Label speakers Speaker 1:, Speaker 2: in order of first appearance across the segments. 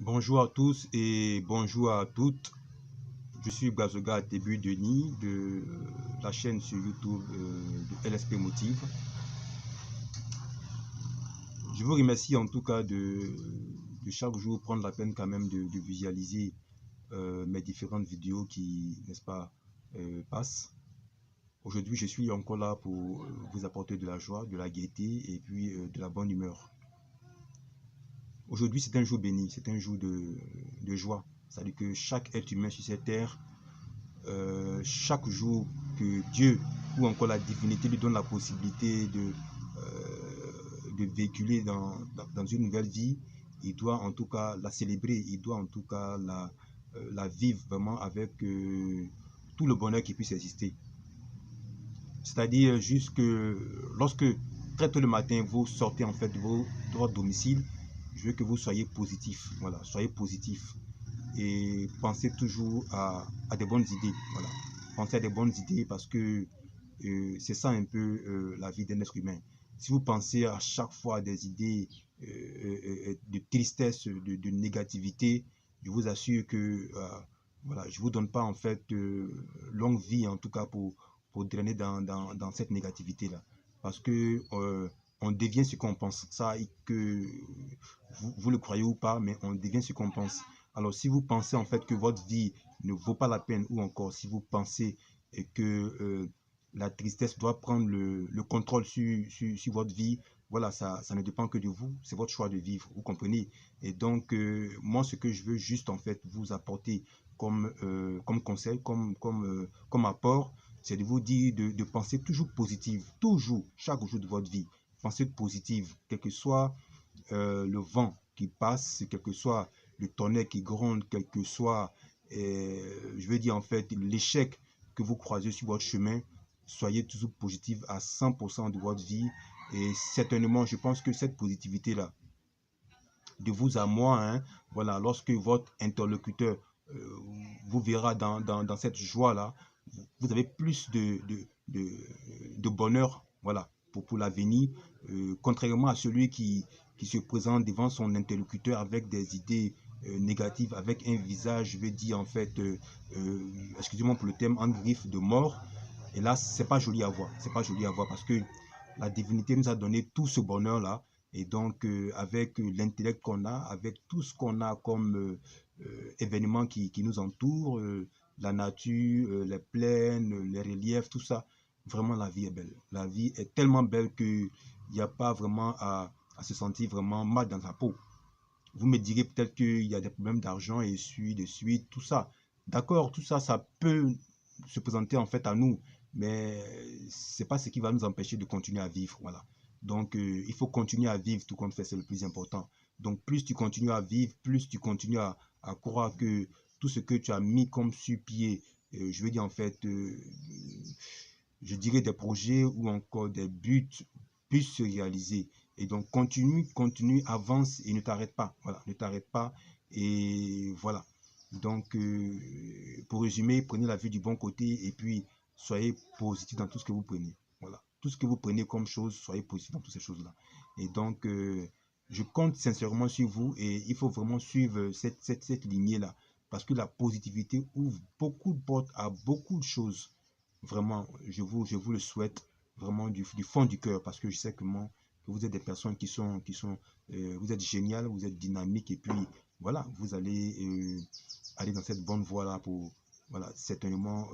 Speaker 1: Bonjour à tous et bonjour à toutes. Je suis Gazoga Tebu Denis de la chaîne sur YouTube de LSP Motive. Je vous remercie en tout cas de chaque jour prendre la peine quand même de visualiser mes différentes vidéos qui, n'est-ce pas, passent. Aujourd'hui, je suis encore là pour vous apporter de la joie, de la gaieté et puis de la bonne humeur. Aujourd'hui, c'est un jour béni, c'est un jour de joie. C'est-à-dire que chaque être humain sur cette terre, chaque jour que Dieu ou encore la divinité lui donne la possibilité de véhiculer dans une nouvelle vie, il doit en tout cas la célébrer, il doit en tout cas la vivre vraiment avec tout le bonheur qui puisse exister. C'est-à-dire juste que lorsque très tôt le matin vous sortez en fait de votre domicile, je veux que vous soyez positif, voilà, soyez positif et pensez toujours à des bonnes idées, voilà, pensez à des bonnes idées parce que c'est ça un peu la vie d'un être humain. Si vous pensez à chaque fois à des idées de tristesse, de négativité, je vous assure que voilà, je vous donne pas en fait longue vie en tout cas pour drainer dans cette négativité là, parce que on devient ce qu'on pense, ça que vous le croyez ou pas, mais on devient ce qu'on pense. Alors si vous pensez en fait que votre vie ne vaut pas la peine, ou encore si vous pensez que la tristesse doit prendre le contrôle sur votre vie, voilà, ça ne dépend que de vous, c'est votre choix de vivre, vous comprenez. Et donc, moi, ce que je veux juste en fait vous apporter comme conseil, comme apport, c'est de vous dire de penser toujours positive, toujours, chaque jour de votre vie. Pensez positive, quel que soit le vent qui passe, quel que soit le tonnerre qui gronde, quel que soit, je veux dire en fait, l'échec que vous croisez sur votre chemin, soyez toujours positif à 100% de votre vie. Et certainement, je pense que cette positivité-là, de vous à moi, hein, voilà, lorsque votre interlocuteur vous verra dans cette joie-là, vous avez plus de bonheur, voilà, pour l'avenir, contrairement à celui qui se présente devant son interlocuteur avec des idées négatives, avec un visage, je vais dire en fait, excusez-moi pour le terme, en griffe de mort. Et là, c'est pas joli à voir, c'est pas joli à voir parce que la divinité nous a donné tout ce bonheur-là. Et donc, avec l'intellect qu'on a, avec tout ce qu'on a comme événements qui nous entourent, la nature, les plaines, les reliefs, tout ça, vraiment la vie est belle. La vie est tellement belle qu'il n'y a pas vraiment à se sentir vraiment mal dans sa peau. Vous me direz peut-être qu'il y a des problèmes d'argent et de suite, tout ça. D'accord, tout ça, ça peut se présenter en fait à nous, mais c'est pas ce qui va nous empêcher de continuer à vivre, voilà. Donc, il faut continuer à vivre tout compte fait, c'est le plus important. Donc, plus tu continues à vivre, plus tu continues à croire que tout ce que tu as mis comme sur pied, je veux dire en fait, je dirais des projets ou encore des buts puissent se réaliser. Et donc, continue, avance et ne t'arrête pas. Voilà, ne t'arrête pas. Et voilà. Donc, pour résumer, prenez la vie du bon côté et puis soyez positif dans tout ce que vous prenez. Voilà. Tout ce que vous prenez comme chose, soyez positif dans toutes ces choses-là. Et donc, je compte sincèrement sur vous et il faut vraiment suivre cette lignée-là. Parce que la positivité ouvre beaucoup de portes à beaucoup de choses. Vraiment, je vous le souhaite vraiment du fond du cœur parce que je sais que vous êtes des personnes vous êtes géniales, vous êtes dynamiques et puis voilà, vous allez aller dans cette bonne voie-là pour, voilà, certainement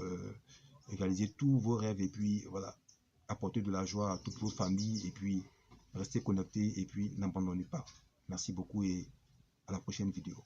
Speaker 1: réaliser tous vos rêves et puis voilà, apporter de la joie à toutes vos familles et puis rester connectés et puis n'abandonnez pas. Merci beaucoup et à la prochaine vidéo.